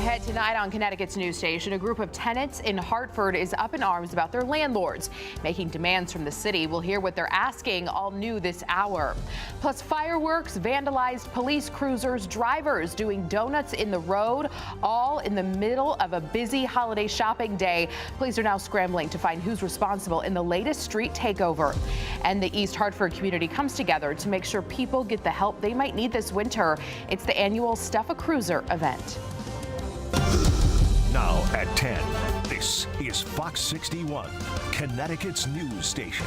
Ahead tonight on Connecticut's news station, a group of tenants in Hartford is up in arms about their landlords, making demands from the city. We'll hear what they're asking, all new this hour. Plus fireworks, vandalized police cruisers, drivers doing donuts in the road, all in the middle of a busy holiday shopping day. Police are now scrambling to find who's responsible in the latest street takeover. And the East Hartford community comes together to make sure people get the help they might need this winter. It's the annual Stuff a Cruiser event. Now at 10, this is Fox 61, Connecticut's news station.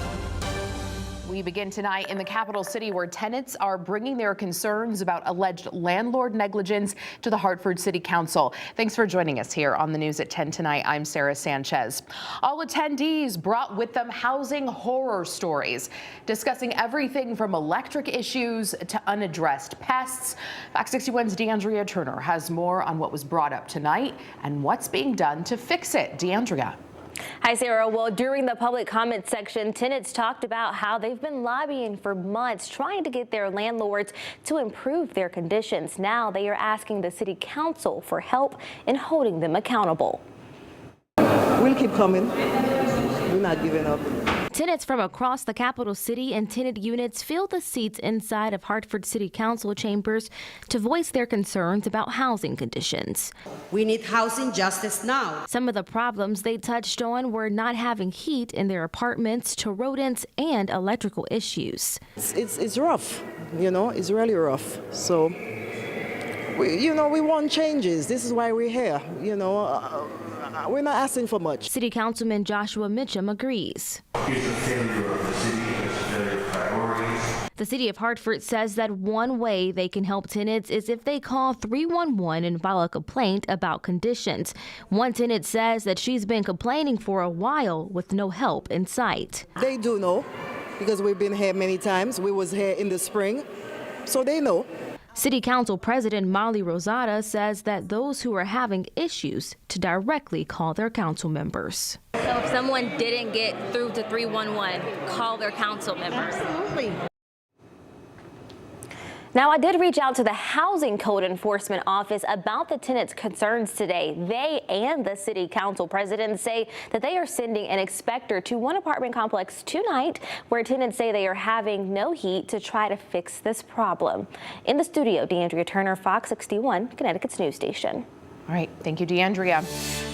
We begin tonight in the capital city, where tenants are bringing their concerns about alleged landlord negligence to the Hartford City Council. Thanks for joining us here on the news at 10 tonight. I'm Sarah Sanchez. All attendees brought with them housing horror stories, discussing everything from electric issues to unaddressed pests. Fox 61's DeAndrea Turner has more on what was brought up tonight and what's being done to fix it. DeAndrea. Hi, Sarah. Well, during the public comment section, tenants talked about how they've been lobbying for months, trying to get their landlords to improve their conditions. Now they are asking the city council for help in holding them accountable. We'll keep coming. We're not giving up. Tenants from across the capital city and tenant units filled the seats inside of Hartford City Council chambers to voice their concerns about housing conditions. We need housing justice now. Some of the problems they touched on were not having heat in their apartments to rodents and electrical issues. It's rough, it's really rough. So, we want changes. This is why we're here, we're not asking for much. City Councilman Joshua Mitchum agrees. It's a failure of the city, it's a failure of priorities. The city of Hartford says that one way they can help tenants is if they call 311 and file a complaint about conditions. One tenant says that she's been complaining for a while with no help in sight. They do know, because we've been here many times. We was here in the spring, so they know. City Council President Molly Rosada says that those who are having issues to directly call their council members. So if someone didn't get through to 311, call their council members. Absolutely. Now, I did reach out to the Housing Code Enforcement Office about the tenants' concerns today. They and the City Council President say that they are sending an inspector to one apartment complex tonight where tenants say they are having no heat to try to fix this problem. In the studio, DeAndrea Turner, Fox 61, Connecticut's news station. All right. Thank you, DeAndrea.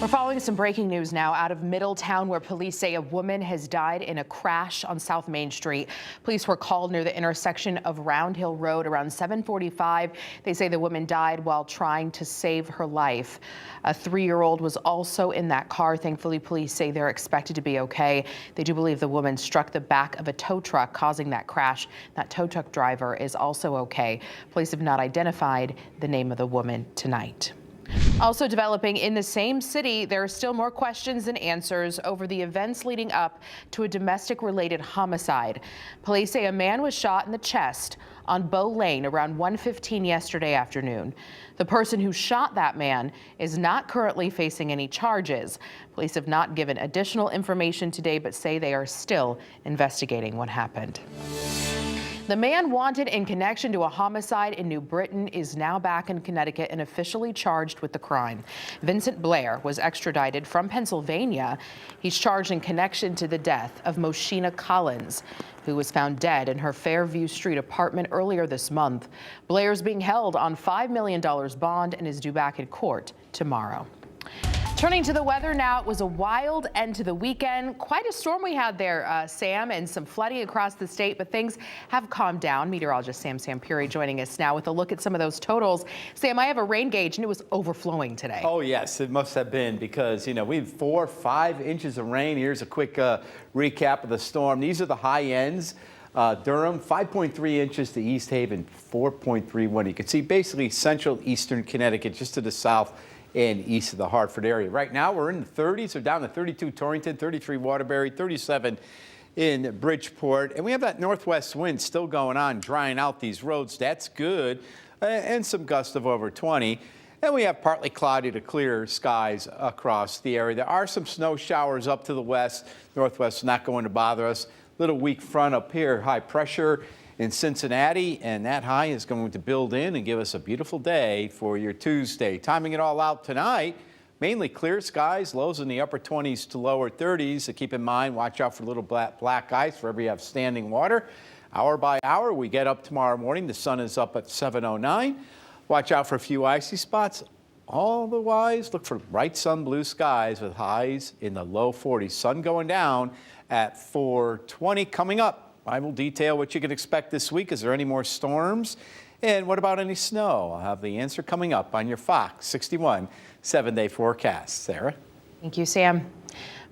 We're following some breaking news now out of Middletown, where police say a woman has died in a crash on South Main Street. Police were called near the intersection of Round Hill Road around 7:45. They say the woman died while trying to save her life. A 3-year-old was also in that car. Thankfully, police say they're expected to be okay. They do believe the woman struck the back of a tow truck, causing that crash. That tow truck driver is also okay. Police have not identified the name of the woman tonight. Also developing in the same city, there are still more questions than answers over the events leading up to a domestic-related homicide. Police say a man was shot in the chest on Bow Lane around 1:15 yesterday afternoon. The person who shot that man is not currently facing any charges. Police have not given additional information today, but say they are still investigating what happened. The man wanted in connection to a homicide in New Britain is now back in Connecticut and officially charged with the crime. Vincent Blair was extradited from Pennsylvania. He's charged in connection to the death of Moshina Collins, who was found dead in her Fairview Street apartment earlier this month. Blair's being held on $5 million bond and is due back in court tomorrow. Turning to the weather now, it was a wild end to the weekend. Quite a storm we had there, Sam, and some flooding across the state, but things have calmed down. Meteorologist Sam Sampuri joining us now with a look at some of those totals. Sam, I have a rain gauge, and it was overflowing today. Oh, yes, it must have been because, we have 4 or 5 inches of rain. Here's a quick recap of the storm. These are the high ends. Durham, 5.3 inches to East Haven, 4.31. You can see basically central eastern Connecticut, just to the south and east of the Hartford area. Right now, we're in the 30s, or down to 32 Torrington, 33 Waterbury, 37 in Bridgeport. And we have that northwest wind still going on, drying out these roads. That's good. And some gusts of over 20. And we have partly cloudy to clear skies across the area. There are some snow showers up to the west. Northwest is not going to bother us. Little weak front up here, high pressure. in Cincinnati, and that high is going to build in and give us a beautiful day for your Tuesday. Timing it all out tonight, mainly clear skies, lows in the upper 20s to lower 30s. So keep in mind, watch out for little black ice wherever you have standing water. Hour by hour, we get up tomorrow morning. The sun is up at 7:09. Watch out for a few icy spots. Otherwise, look for bright sun, blue skies with highs in the low 40s. Sun going down at 4:20. Coming up, I will detail what you can expect this week. Is there any more storms? And what about any snow? I'll have the answer coming up on your Fox 61 7-day forecast. Sarah? Thank you, Sam.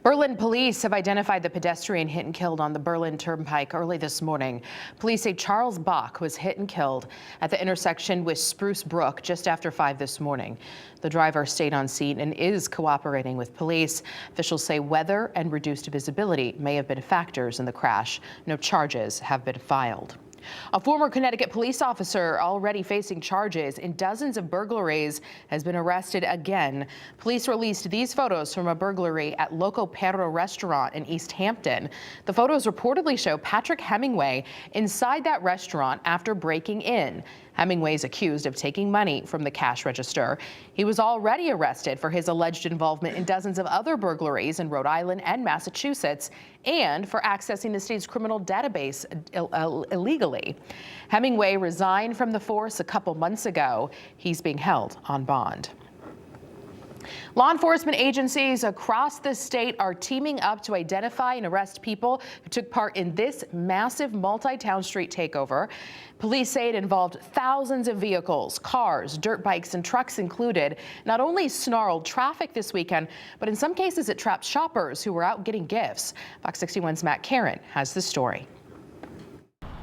Berlin police have identified the pedestrian hit and killed on the Berlin Turnpike early this morning. Police say Charles Bach was hit and killed at the intersection with Spruce Brook just after 5 this morning. The driver stayed on scene and is cooperating with police. Officials say weather and reduced visibility may have been factors in the crash. No charges have been filed. A former Connecticut police officer already facing charges in dozens of burglaries has been arrested again. Police released these photos from a burglary at Loco Perro restaurant in East Hampton. The photos reportedly show Patrick Hemingway inside that restaurant after breaking in. Hemingway's accused of taking money from the cash register. He was already arrested for his alleged involvement in dozens of other burglaries in Rhode Island and Massachusetts, and for accessing the state's criminal database illegally. Hemingway resigned from the force a couple months ago. He's being held on bond. Law enforcement agencies across the state are teaming up to identify and arrest people who took part in this massive multi-town street takeover. Police say it involved thousands of vehicles, cars, dirt bikes, and trucks included. Not only snarled traffic this weekend, but in some cases it trapped shoppers who were out getting gifts. Fox 61's Matt Karen has the story.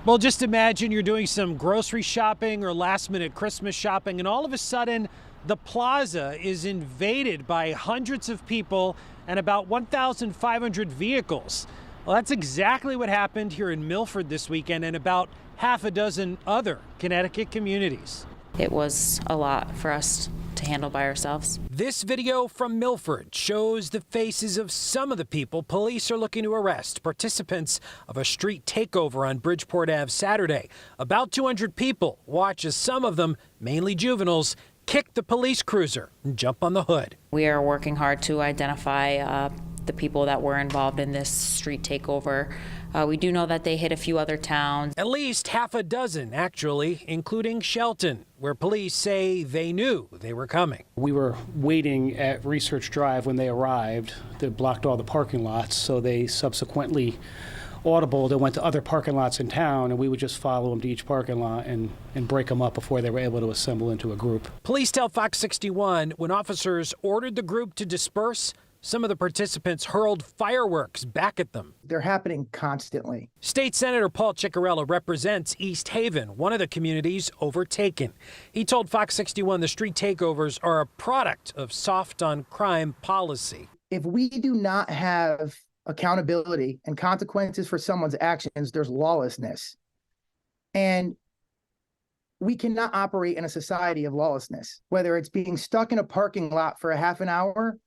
Well, just imagine you're doing some grocery shopping or last-minute Christmas shopping, and all of a sudden, the plaza is invaded by hundreds of people and about 1,500 vehicles. Well, that's exactly what happened here in Milford this weekend and about half a dozen other Connecticut communities. It was a lot for us to handle by ourselves. This video from Milford shows the faces of some of the people police are looking to arrest, participants of a street takeover on Bridgeport Ave Saturday. About 200 people watch as some of them, mainly juveniles, kick the police cruiser and jump on the hood. We are working hard to identify the people that were involved in this street takeover. We do know that they hit a few other towns. At least half a dozen, actually, including Shelton, where police say they knew they were coming. We were waiting at Research Drive when they arrived. They blocked all the parking lots, so they subsequently audible. They went to other parking lots in town, and we would just follow them to each parking lot and break them up before they were able to assemble into a group. Police tell Fox 61 when officers ordered the group to disperse, some of the participants hurled fireworks back at them. They're happening constantly. State Senator Paul Ciccarella represents East Haven, one of the communities overtaken. He told Fox 61 the street takeovers are a product of soft on crime policy. If we do not have accountability and consequences for someone's actions, there's lawlessness. And we cannot operate in a society of lawlessness, whether it's being stuck in a parking lot for a half an hour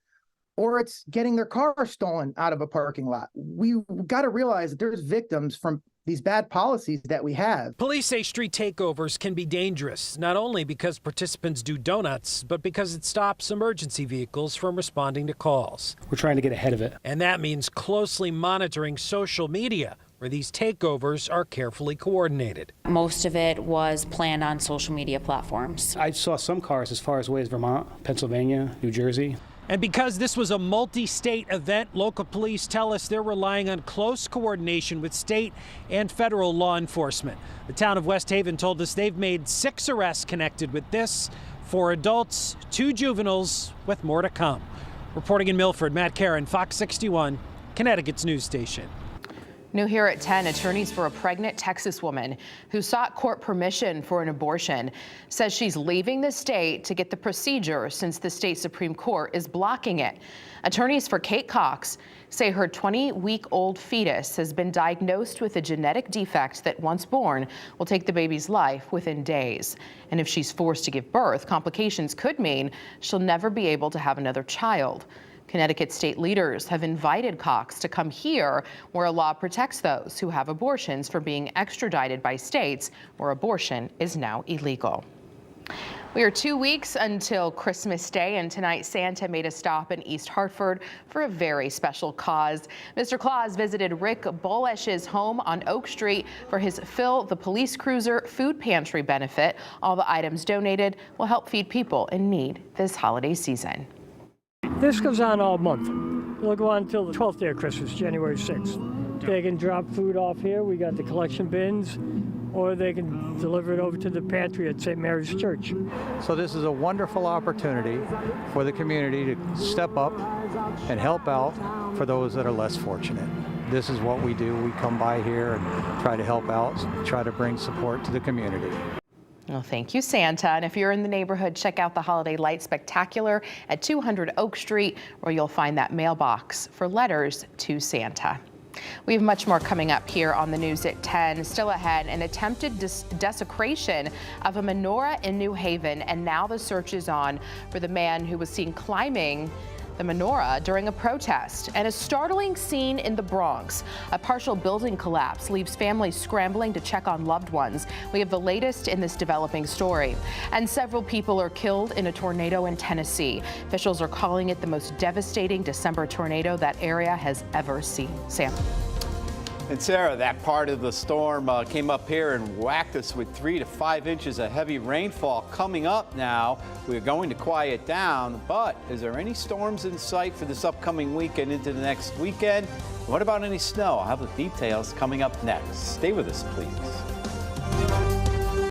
or it's getting their car stolen out of a parking lot. We've got to realize that there's victims from these bad policies that we have. Police say street takeovers can be dangerous, not only because participants do donuts, but because it stops emergency vehicles from responding to calls. We're trying to get ahead of it. And that means closely monitoring social media, where these takeovers are carefully coordinated. Most of it was planned on social media platforms. I saw some cars as far away as Vermont, Pennsylvania, New Jersey. And because this was a multi-state event, local police tell us they're relying on close coordination with state and federal law enforcement. The town of West Haven told us they've made 6 arrests connected with this, 4 adults, 2 juveniles, with more to come. Reporting in Milford, Matt Karen, Fox 61, Connecticut's news station. New here at 10, attorneys for a pregnant Texas woman who sought court permission for an abortion says she's leaving the state to get the procedure since the state Supreme Court is blocking it. Attorneys for Kate Cox say her 20-week-old fetus has been diagnosed with a genetic defect that, once born, will take the baby's life within days. And if she's forced to give birth, complications could mean she'll never be able to have another child. Connecticut state leaders have invited Cox to come here, where a law protects those who have abortions from being extradited by states where abortion is now illegal. We are 2 weeks until Christmas Day, and tonight Santa made a stop in East Hartford for a very special cause. Mr. Claus visited Rick Bolesh's home on Oak Street for his Fill the Police Cruiser food pantry benefit. All the items donated will help feed people in need this holiday season. This goes on all month. It'll go on until the 12th day of Christmas, January 6th. They can drop food off here. We got the collection bins, or they can deliver it over to the pantry at St. Mary's Church. So this is a wonderful opportunity for the community to step up and help out for those that are less fortunate. This is what we do. We come by here and try to help out, try to bring support to the community. Well, thank you, Santa. And if you're in the neighborhood, check out the Holiday Light Spectacular at 200 Oak Street, where you'll find that mailbox for letters to Santa. We have much more coming up here on the news at 10. Still ahead, an attempted desecration of a menorah in New Haven, and now the search is on for the man who was seen climbing the menorah during a protest. And a startling scene in the Bronx. A partial building collapse leaves families scrambling to check on loved ones. We have the latest in this developing story. And several people are killed in a tornado in Tennessee. Officials are calling it the most devastating December tornado that area has ever seen. Sam. And Sarah, that part of the storm came up here and whacked us with 3 to 5 inches of heavy rainfall. Coming up now, we're going to quiet down, but is there any storms in sight for this upcoming weekend into the next weekend? What about any snow? I'll have the details coming up next. Stay with us, please.